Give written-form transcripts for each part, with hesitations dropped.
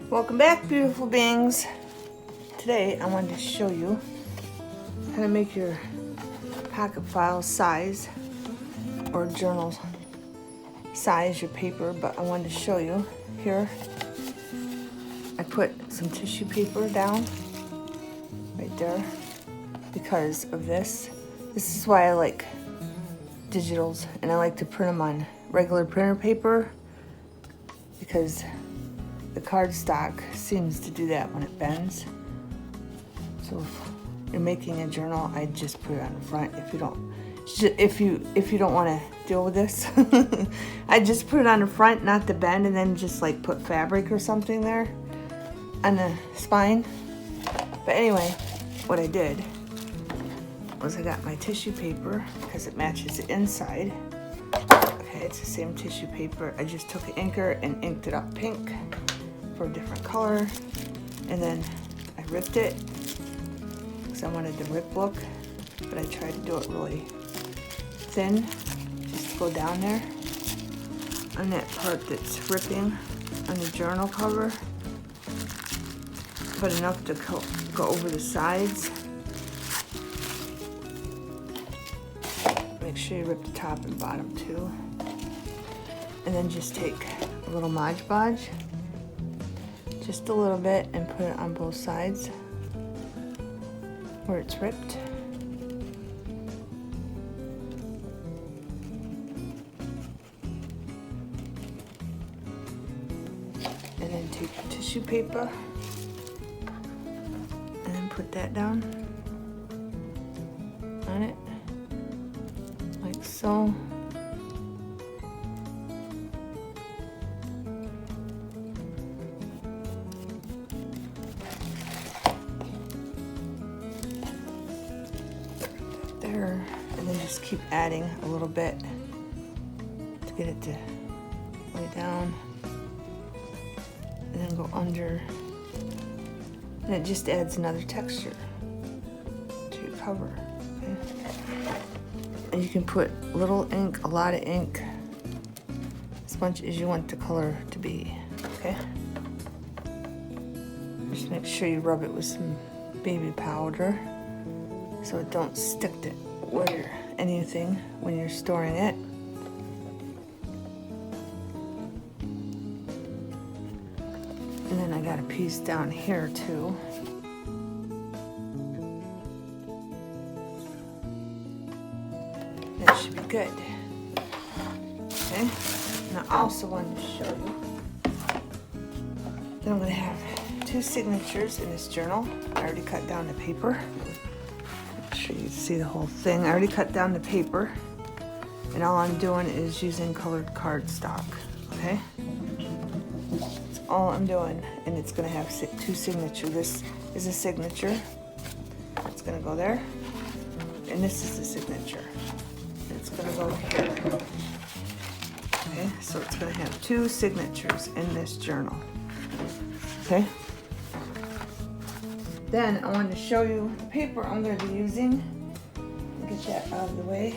Welcome back, beautiful beings. Today I wanted to show you how to make your pocket file size or journal size your paper, but I wanted to show you here. I put some tissue paper down right there because of this. This is why I like digitals, and I like to print them on regular printer paper because the cardstock seems to do that when it bends. So if you're making a journal, I just put it on the front. If you don't want to deal with this, I just put it on the front, not the bend, and then just like put fabric or something there on the spine. But anyway, what I did was I got my tissue paper because it matches the inside. Okay, it's the same tissue paper. I just took an inker and inked it up pink for a different color, and then I ripped it because I wanted the rip look, but I tried to do it really thin, just to go down there on that part that's ripping on the journal cover, but enough to go over the sides. Make sure you rip the top and bottom too, and then just take a little Mod Podge, just a little bit, and put it on both sides where it's ripped. And then take the tissue paper and then put that down on it, like so. There, and then just keep adding a little bit to get it to lay down, and then go under, and it just adds another texture to your cover. Okay? And you can put little ink, a lot of ink, as much as you want the color to be. Okay, just make sure you rub it with some baby powder so it don't stick to anything when you're storing it. And then I got a piece down here too. That should be good. Okay, and I also wanted to show you that I'm going to have 2 signatures in this journal. I already cut down the paper. Make sure you see the whole thing. I already cut down the paper, and all I'm doing is using colored cardstock. Okay, that's all I'm doing, and it's going to have 2 signatures. This is a signature. It's going to go there, and this is the signature. And it's going to go here. Okay, so it's going to have 2 signatures in this journal. Okay. Then I wanted to show you the paper I'm going to be using. Get that out of the way.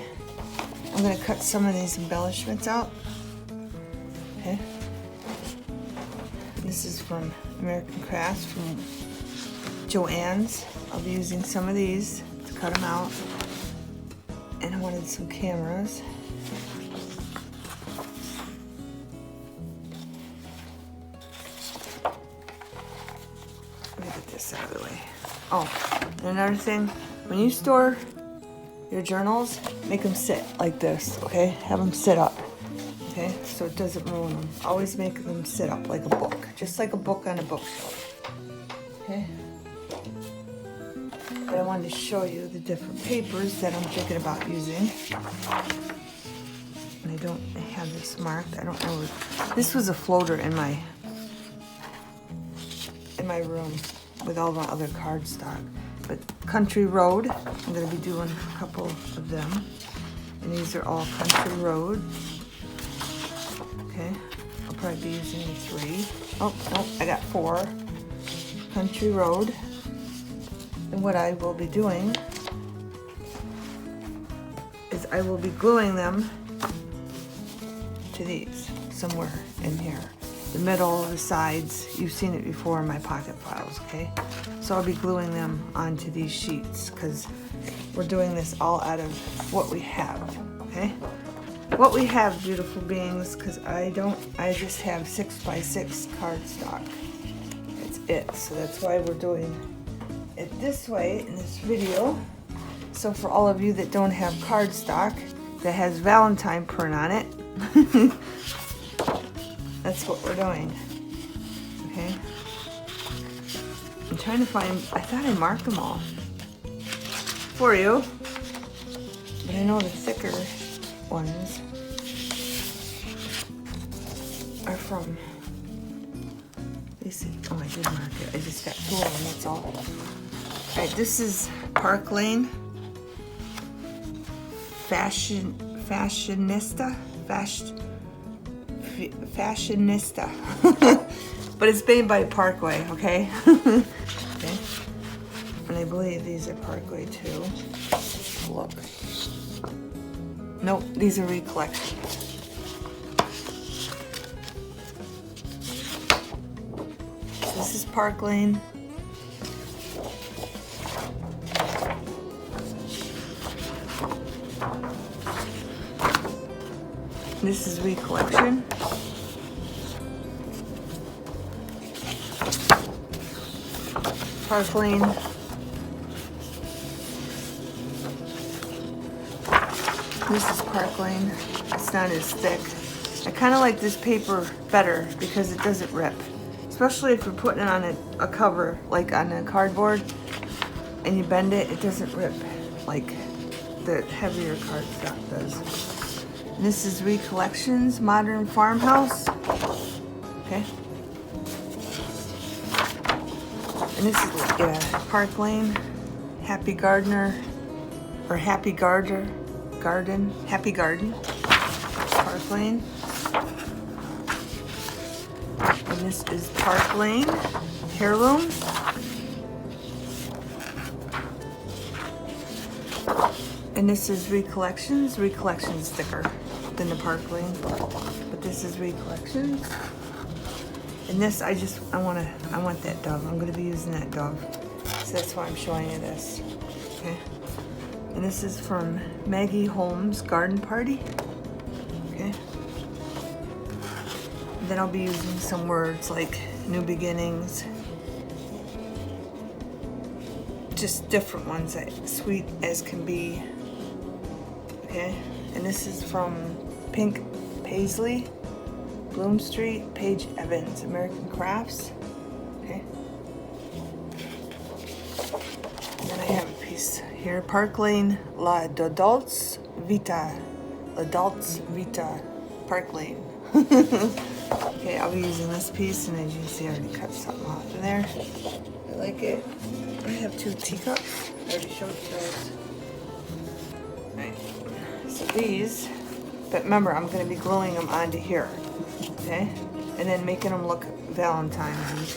I'm going to cut some of these embellishments out. Okay. This is from American Crafts from Joann's. I'll be using some of these to cut them out. And I wanted some cameras. Let me get this out of the way. Oh, and another thing, when you store your journals, make them sit like this, okay? Have them sit up, okay? So it doesn't ruin them. Always make them sit up like a book, just like a book on a bookshelf, okay? But I wanted to show you the different papers that I'm thinking about using. And I don't have this marked. I don't know. This was a floater in my room with all the other cardstock. But Country Road, I'm going to be doing a couple of them. And these are all Country Road. Okay, I'll probably be using 3. Oh, no, I got 4. Country Road. And what I will be doing is I will be gluing them to these somewhere in here. the middle, the sides. You've seen it before in my pocket files, okay? So I'll be gluing them onto these sheets because we're doing this all out of what we have, okay? What we have, beautiful beings, because I just have 6x6 cardstock. That's it. So that's why we're doing it this way in this video. So for all of you that don't have cardstock that has Valentine print on it, that's what we're doing. Okay. I'm trying to find, I thought I marked them all for you, but I know the thicker ones are from, oh, I did mark it. I just got 2 of them, that's all. Alright, this is Park Lane Fashionista. But it's made by Parkway, okay? Okay. And I believe these are Parkway too. Look. Nope, these are recollections. This is Park Lane. This is recollection. Park Lane. This is Park Lane. It's not as thick. I kind of like this paper better because it doesn't rip. Especially if you're putting it on a cover, like on a cardboard, and you bend it, it doesn't rip like the heavier cardstock does. And this is Recollections, Modern Farmhouse. Okay. And this is Park Lane, Happy Gardener, or Happy Garden, Happy Garden, Park Lane. And this is Park Lane, Heirloom. And this is Recollections thicker than the Park Lane, but this is Recollections. And this, I want that dove. I'm gonna be using that dove. So that's why I'm showing you this, okay? And this is from Maggie Holmes' Garden Party, okay? And then I'll be using some words like New Beginnings. Just different ones, like Sweet as Can Be, okay? And this is from Pink Paisley, Bloom Street, Paige Evans, American Crafts, okay? And then I have a piece here, Park Lane, La Dolce Vita, Park Lane. Okay, I'll be using this piece, and as you can see, I already cut something off of there. I like it. I have 2 teacups. I already showed you those. Alright, so these, but remember, I'm going to be gluing them onto here, okay? And then making them look Valentine-ish.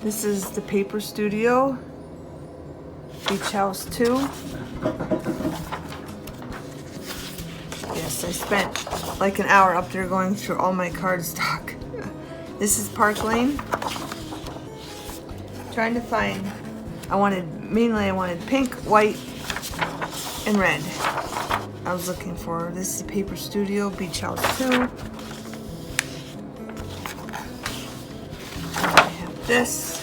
This is the Paper Studio, Beach House 2. Yes, I spent like an hour up there going through all my cardstock. This is Park Lane. Trying to find, I wanted pink, white, and red. I was looking for, this is Paper Studio, Beach House 2. I have this,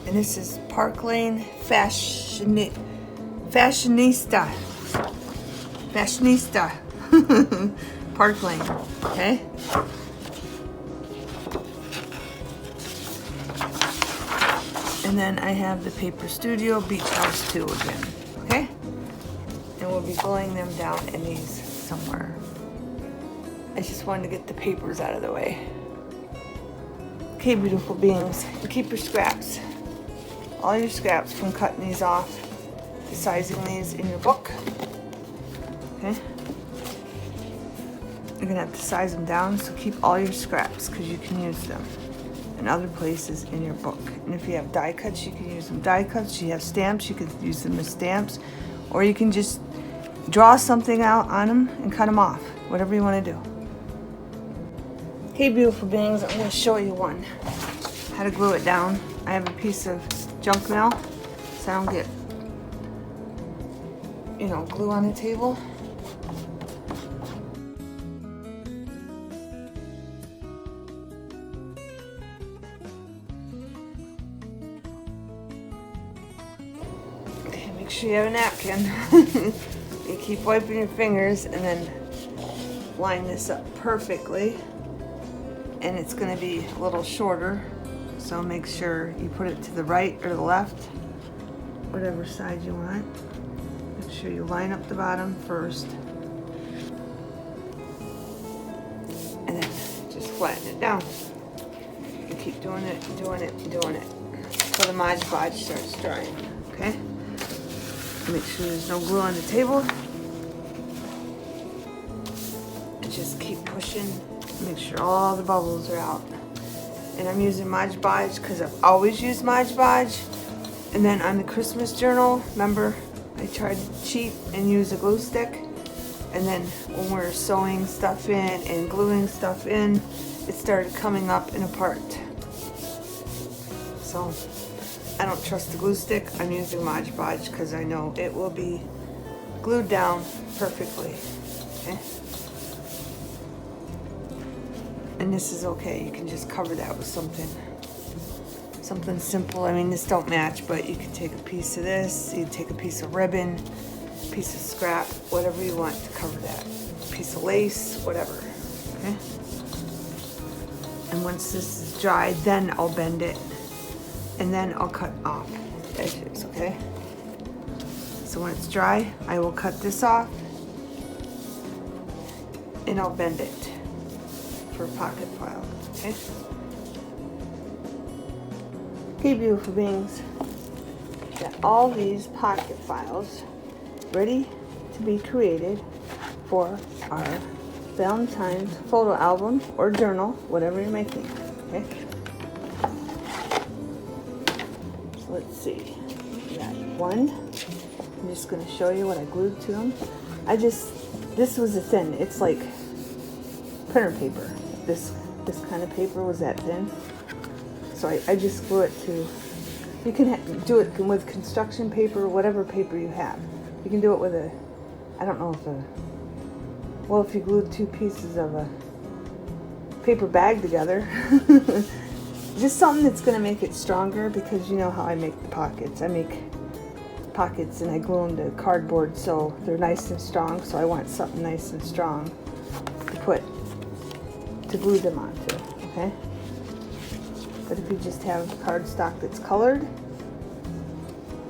and this is Park Lane Fashionista. Park Lane, okay? And then I have the Paper Studio, Beach House 2 again, okay? And we'll be gluing them down in these somewhere. I just wanted to get the papers out of the way. Okay, beautiful beings, keep your scraps. All your scraps from cutting these off, sizing these in your book, okay? You're gonna have to size them down, so keep all your scraps because you can use them in other places in your book. And if you have die cuts, you can use them die cuts. You have stamps, you can use them as stamps, or you can just draw something out on them and cut them off, whatever you want to do. Hey beautiful beings, I'm going to show you one. How to glue it down. I have a piece of junk mail so I don't get, glue on the table. Okay, make sure you have a napkin. You keep wiping your fingers and then line this up perfectly. And it's going to be a little shorter, so make sure you put it to the right or the left, whatever side you want. Make sure you line up the bottom first, and then just flatten it down. You keep doing it, doing it, doing it until the Mod Podge starts drying. Okay? Make sure there's no glue on the table, and just keep pushing. Make sure all the bubbles are out. And I'm using Mod Podge because I've always used Mod Podge. And then on the Christmas journal, remember, I tried to cheat and use a glue stick. And then when we're sewing stuff in and gluing stuff in, it started coming up and apart. So I don't trust the glue stick. I'm using Mod Podge because I know it will be glued down perfectly. Okay? And this is okay, you can just cover that with something simple. I mean, this don't match, but you can take a piece of this, you can take a piece of ribbon, a piece of scrap, whatever you want to cover that. A piece of lace, whatever, okay? And once this is dry, then I'll bend it, and then I'll cut off the edges, okay? So when it's dry, I will cut this off, and I'll bend it for a pocket file, okay? Okay, beautiful beings. Got all these pocket files ready to be created for our Valentine's photo album or journal, whatever you're making, okay? So let's see. We got one. I'm just going to show you what I glued to them. This was a thin. It's like printer paper. This kind of paper was that thin, so I just glue it to. You can do it with construction paper or whatever paper you have. You can do it with a, I don't know if you glue two pieces of a paper bag together. Just something that's going to make it stronger, because you know how I make the pockets. I make pockets and I glue them to cardboard so they're nice and strong, so I want something nice and strong to glue them onto, okay? But if you just have cardstock that's colored,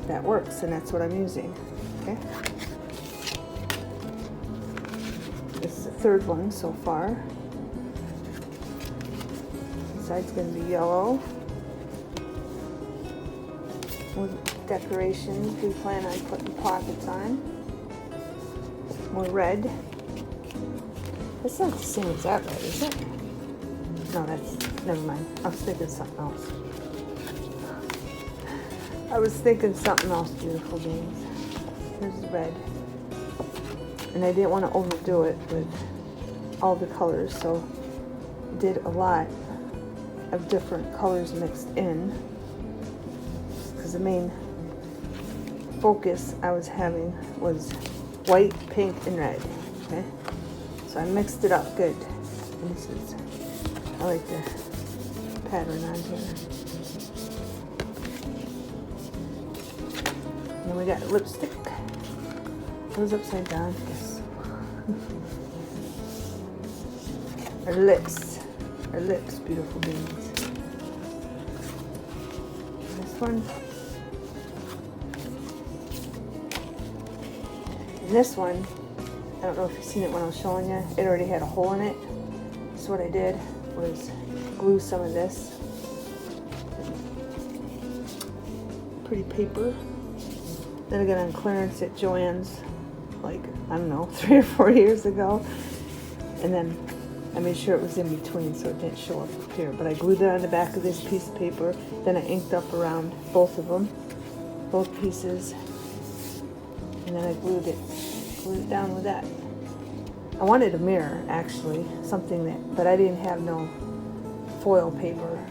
that works, and that's what I'm using, okay? This is the third one so far. This side's going to be yellow. With decorations, we plan on putting pockets on. More red. That's not the same as that red, is it? No, never mind. I was thinking something else. Beautiful beings. Here's the red. And I didn't want to overdo it with all the colors, so I did a lot of different colors mixed in, because the main focus I was having was white, pink, and red, okay? So I mixed it up good. And this is, I like the pattern on here. And then we got lipstick. Goes upside down, yes. Our lips, beautiful beings. This one. And this one, I don't know if you've seen it when I was showing you. It already had a hole in it. So what I did was glue some of this pretty paper that I got on clearance at Joann's, like, I don't know, 3 or 4 years ago. And then I made sure it was in between so it didn't show up here. But I glued it on the back of this piece of paper. Then I inked up around both of them, both pieces. And then I glued it down with that. I wanted a mirror, actually, something that, but I didn't have no foil paper.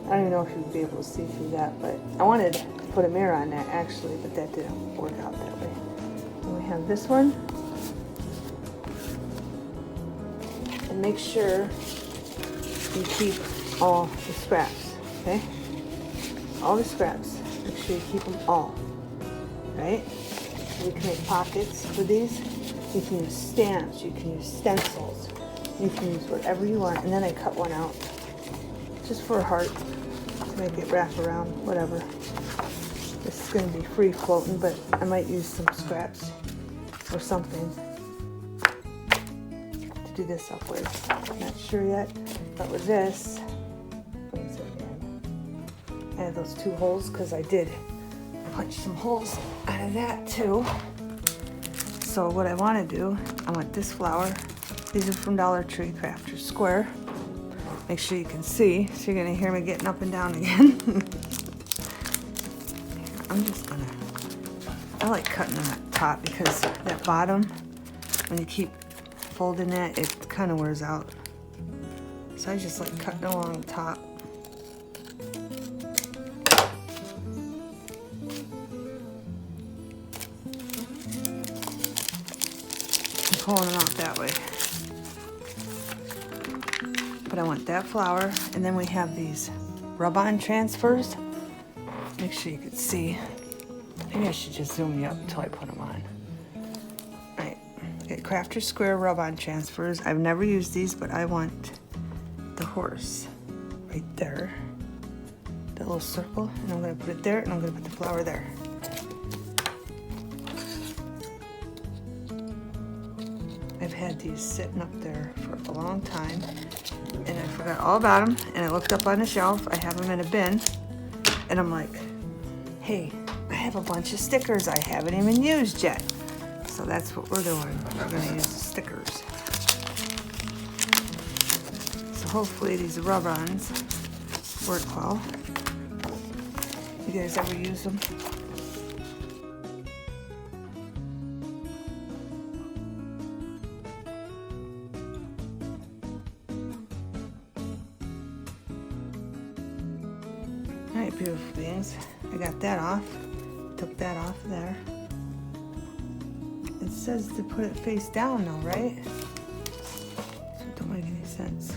I don't even know if you'd be able to see through that, but I wanted to put a mirror on that, actually, but that didn't work out that way. And we have this one. And make sure you keep all the scraps, okay? All the scraps. Make sure you keep them all, right? We can make pockets for these. You can use stamps, you can use stencils, you can use whatever you want. And then I cut one out just for a heart to make it wrap around, whatever. This is going to be free floating, but I might use some scraps or something to do this up with. I'm not sure yet, but with this, what is it again? I have those 2 holes because I did punch some holes out of that too. So what I want to do, I want this flower. These are from Dollar Tree, Crafter's Square. Make sure you can see, so you're going to hear me getting up and down again. I'm just going to, I like cutting on that top because that bottom, when you keep folding that, it kind of wears out. So I just like cutting along the top. Pulling them out that way. But I want that flower, and then we have these rub-on transfers. Make sure you can see. Maybe I should just zoom you up until I put them on. Alright, get Crafter's Square rub-on transfers. I've never used these, but I want the horse right there. That little circle, and I'm going to put it there, and I'm going to put the flower there. I've had these sitting up there for a long time, and I forgot all about them, and I looked up on the shelf. I have them in a bin, and I'm like, hey, I have a bunch of stickers I haven't even used yet. So that's what we're doing. We're going to use the stickers. So hopefully these rub-ons work well. You guys ever use them? Alright, beautiful beings. I got that off. Took that off there. It says to put it face down though, right? So it don't make any sense.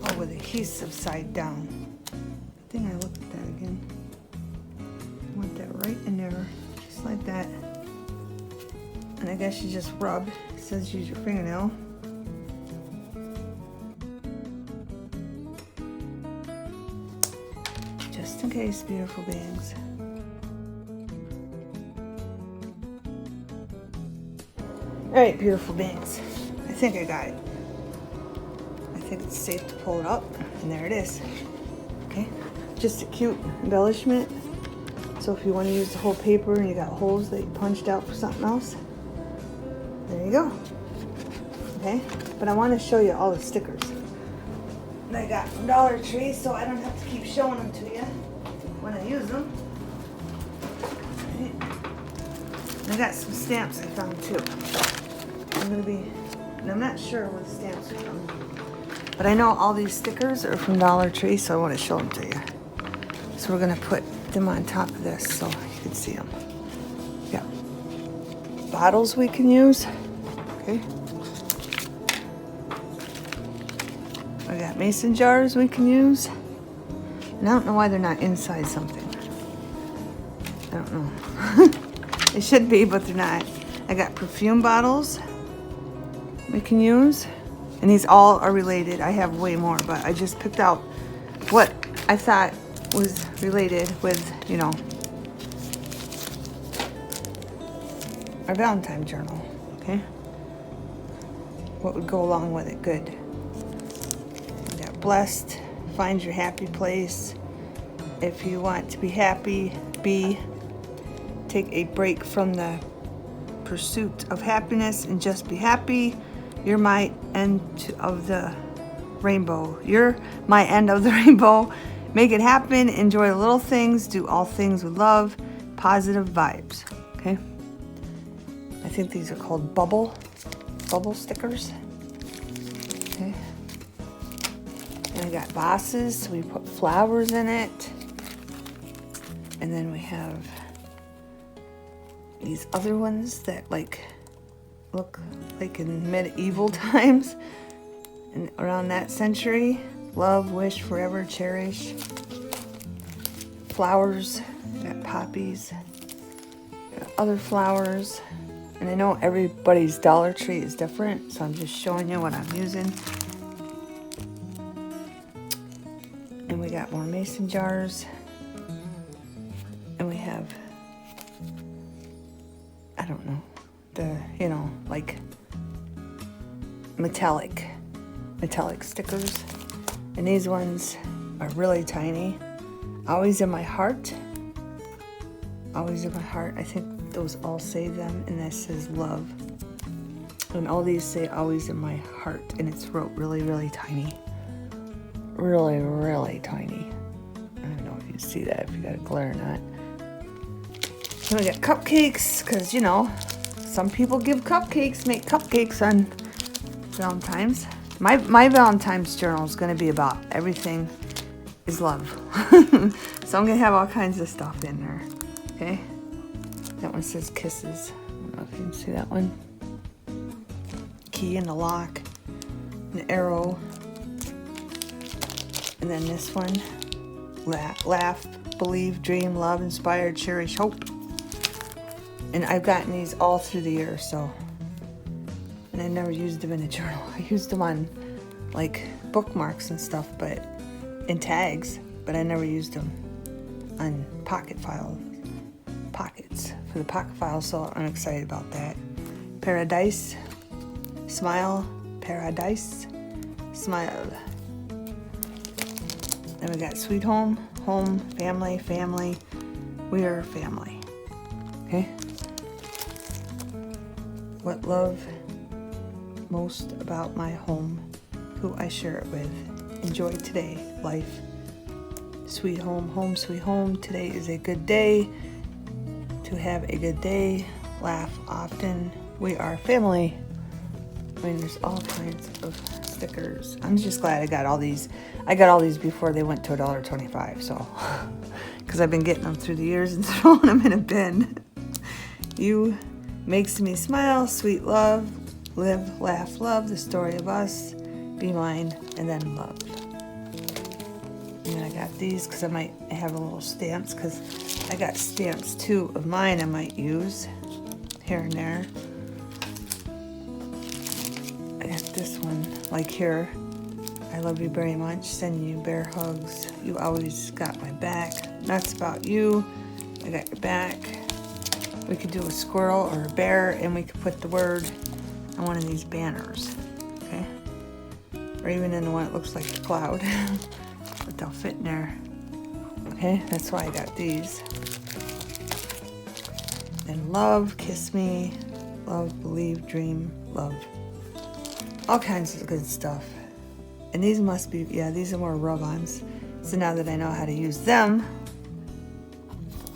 Oh, with adhesive side down. I think I looked at that again. I want that right in there, just like that. And I guess you just rub. It says use your fingernail. Just in case, beautiful beings. Alright, beautiful beings. I think I got it. I think it's safe to pull it up. And there it is. Okay? Just a cute embellishment. So if you want to use the whole paper and you got holes that you punched out for something else, there you go. Okay, but I want to show you all the stickers that I got from Dollar Tree, so I don't have to keep showing them to you when I use them. Okay. I got some stamps I found too. And I'm not sure where the stamps are from, but I know all these stickers are from Dollar Tree, so I want to show them to you. So we're gonna put them on top of this so you can see them. Yeah. Bottles we can use. Okay. I got mason jars we can use. And I don't know why they're not inside something. I don't know. They should be, but they're not. I got perfume bottles we can use. And these all are related. I have way more, but I just picked out what I thought was related with, you know, our Valentine journal, okay? What would go along with it, good. We got blessed, find your happy place. If you want to be happy, take a break from the pursuit of happiness and just be happy. You're my end of the rainbow. You're my end of the rainbow, Make it happen. Enjoy the little things. Do all things with love. Positive vibes. Okay. I think these are called bubble stickers. Okay. And I got vases, so we put flowers in it. And then we have these other ones that like look like in medieval times and around that century. Love, wish, forever, cherish. Flowers, got poppies, got other flowers. And I know everybody's Dollar Tree is different, so I'm just showing you what I'm using. And we got more mason jars. And we have, I don't know, like metallic stickers. And these ones are really tiny. Always in my heart. Always in my heart. I think those all say them, and that says love. And all these say always in my heart, and it's wrote really, really tiny. Really, really tiny. I don't know if you see that, if you got a glare or not. Then we got cupcakes, because, some people give cupcakes, make cupcakes on Valentine's. My Valentine's journal is going to be about everything is love. So I'm going to have all kinds of stuff in there. Okay? That one says kisses. I don't know if you can see that one. Key in the lock. An arrow. And then this one. Laugh, believe, dream, love, inspire, cherish, hope. And I've gotten these all through the year, so. And I never used them in a journal. I used them on like bookmarks and stuff, but in tags, but I never used them on pockets for the pocket files, so I'm excited about that. Paradise, smile, paradise, smile. Then we got sweet home, family, we are family. Okay? What love most about my home, who I share it with. Enjoy today, life. Sweet home, sweet home. Today is a good day to have a good day. Laugh often. We are family. I mean, there's all kinds of stickers. I'm just glad I got all these. I got all these before they went to $1.25, so. Because I've been getting them through the years and throwing them in a bin. You makes me smile, sweet love. Live, laugh, love, the story of us. Be mine, and then love. And then I got these because I might have a little stamps, because I got stamps too of mine I might use here and there. I got this one, like here. I love you very much, sending you bear hugs. You always got my back. That's about you. I got your back. We could do a squirrel or a bear, and we could put the word on one of these banners, okay? Or even in the one that looks like a cloud. But they'll fit in there. Okay, that's why I got these. And love, kiss me, love, believe, dream, love. All kinds of good stuff. And these must be, these are more rub-ons. So now that I know how to use them,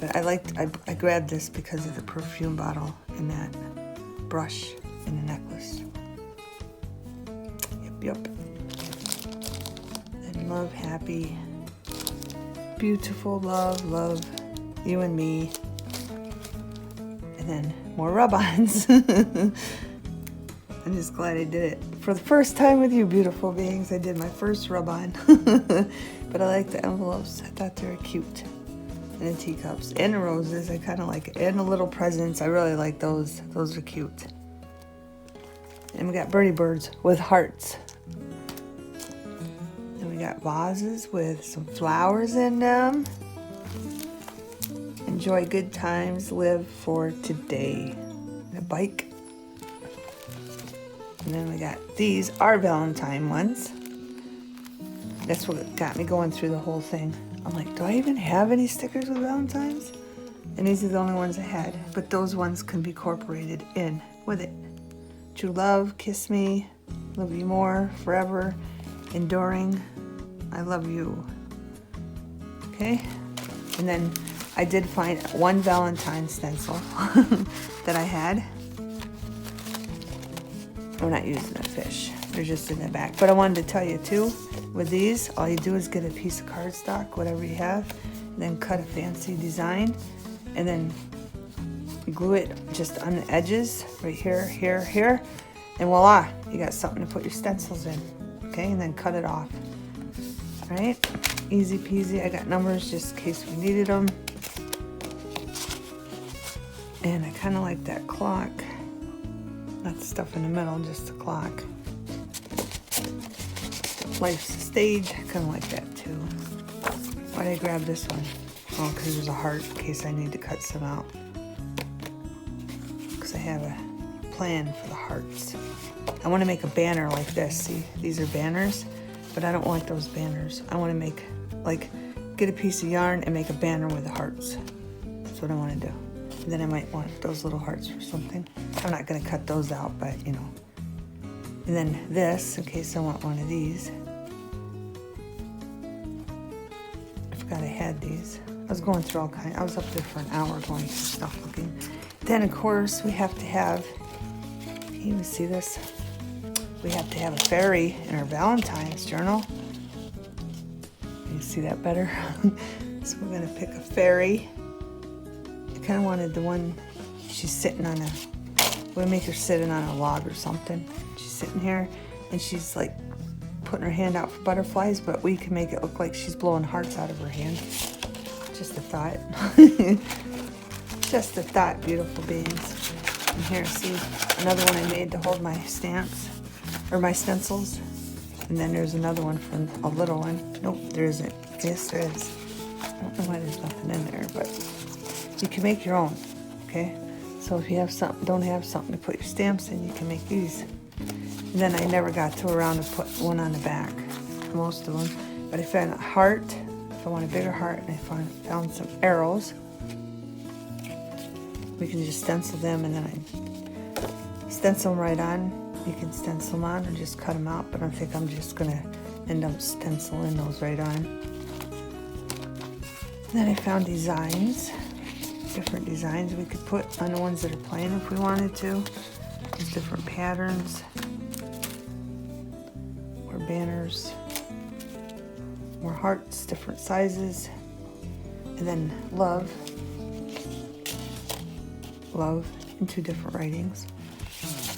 but I grabbed this because of the perfume bottle and that brush and the necklace. Yep. And love, happy, beautiful, love, you and me. And then more rub-ons. I'm just glad I did it. For the first time with you, beautiful beings, I did my first rub-on. But I like the envelopes. I thought they were cute. And the teacups. And the roses, I kind of like it. And the little presents, I really like those. Those are cute. And we got birdie birds with hearts. And we got vases with some flowers in them. Enjoy good times, live for today. And a bike. And then we got these are Valentine ones. That's what got me going through the whole thing. I'm like, do I even have any stickers with Valentines? And these are the only ones I had. But those ones can be incorporated in with it. True love, kiss me, love you more, forever, enduring, I love you. Okay, and then I did find one Valentine stencil that I had. We're not using the fish, they're just in the back. But I wanted to tell you too, with these, all you do is get a piece of cardstock, whatever you have, and then cut a fancy design, and then glue it just on the edges, right here, here, here, and voila, you got something to put your stencils in. Okay, and then cut it off. All right, easy peasy. I got numbers just in case we needed them. And I kind of like that clock. Not the stuff in the middle, just the clock. Life's a stage, I kind of like that too. Why did I grab this one? Oh, because there's a heart in case I need to cut some out. Because I have a plan for the hearts. I want to make a banner like this. See, these are banners, but I don't want those banners. I want to make, like, get a piece of yarn and make a banner with the hearts. That's what I want to do. And then I might want those little hearts for something. I'm not going to cut those out, but you know. And then this, in case I want one of these. I forgot I had these. I was going through all kinds. I was up there for an hour going through stuff looking. Then, of course, we have to have, can you even see this? We have to have a fairy in our Valentine's journal. Can you see that better? So we're going to pick a fairy. I kind of wanted the one, she's sitting on a, we'll make her sitting on a log or something. She's sitting here and she's like putting her hand out for butterflies, but we can make it look like she's blowing hearts out of her hand. Just a thought. Just a thought, beautiful beings. And here, see, another one I made to hold my stamps, or my stencils. And then there's another one from a little one. Nope, there isn't. Yes, there is. I don't know why there's nothing in there, but you can make your own, okay? So if you have something, don't have something to put your stamps in, you can make these. And then I never got to around to put one on the back, most of them. But I found a heart, if I want a bigger heart, and I found some arrows. We can just stencil them, and then I stencil them right on. You can stencil them on or just cut them out, but I think I'm just gonna end up stenciling those right on. And then I found designs. Different designs we could put on the ones that are plain if we wanted to. There's different patterns, or banners, more hearts, different sizes, and then love in two different writings.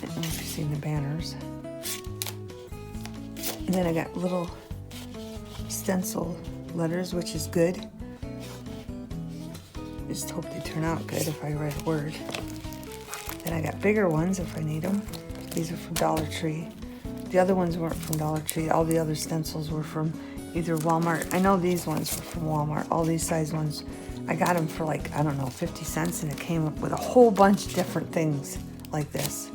I don't know if you've seen the banners. And then I got little stencil letters, which is good. Just hope they turn out good if I write a word. Then I got bigger ones if I need them. These are from Dollar Tree. The other ones weren't from Dollar Tree. All the other stencils were from either Walmart. I know these ones were from Walmart. All these size ones, I got them for like, I don't know, 50 cents, and it came up with a whole bunch of different things like this.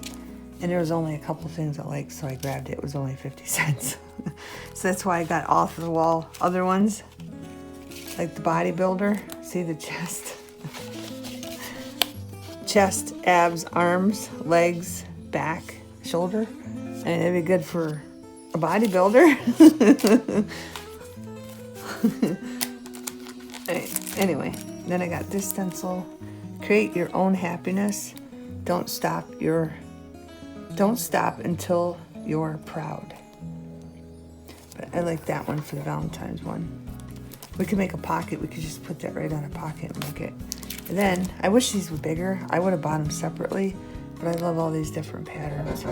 And there was only a couple things I liked, so I grabbed it. It was only 50 cents. So that's why I got off the wall other ones, like the bodybuilder. See the chest? Chest, abs, arms, legs, back, shoulder. And it'd be good for a bodybuilder. Anyway, then I got this stencil. Create your own happiness. Don't stop until you're proud. But I like that one for the Valentine's one. We could make a pocket. We could just put that right on a pocket and make it. And then, I wish these were bigger. I would have bought them separately, but I love all these different patterns. I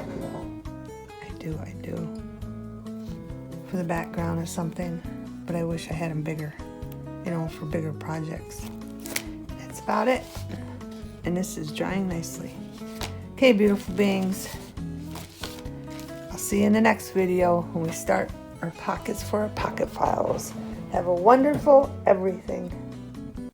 do. For the background or something, but I wish I had them bigger, you know, for bigger projects. That's about it. And this is drying nicely. Okay, beautiful beings. I'll see you in the next video when we start our pockets for our pocket files. Have a wonderful everything.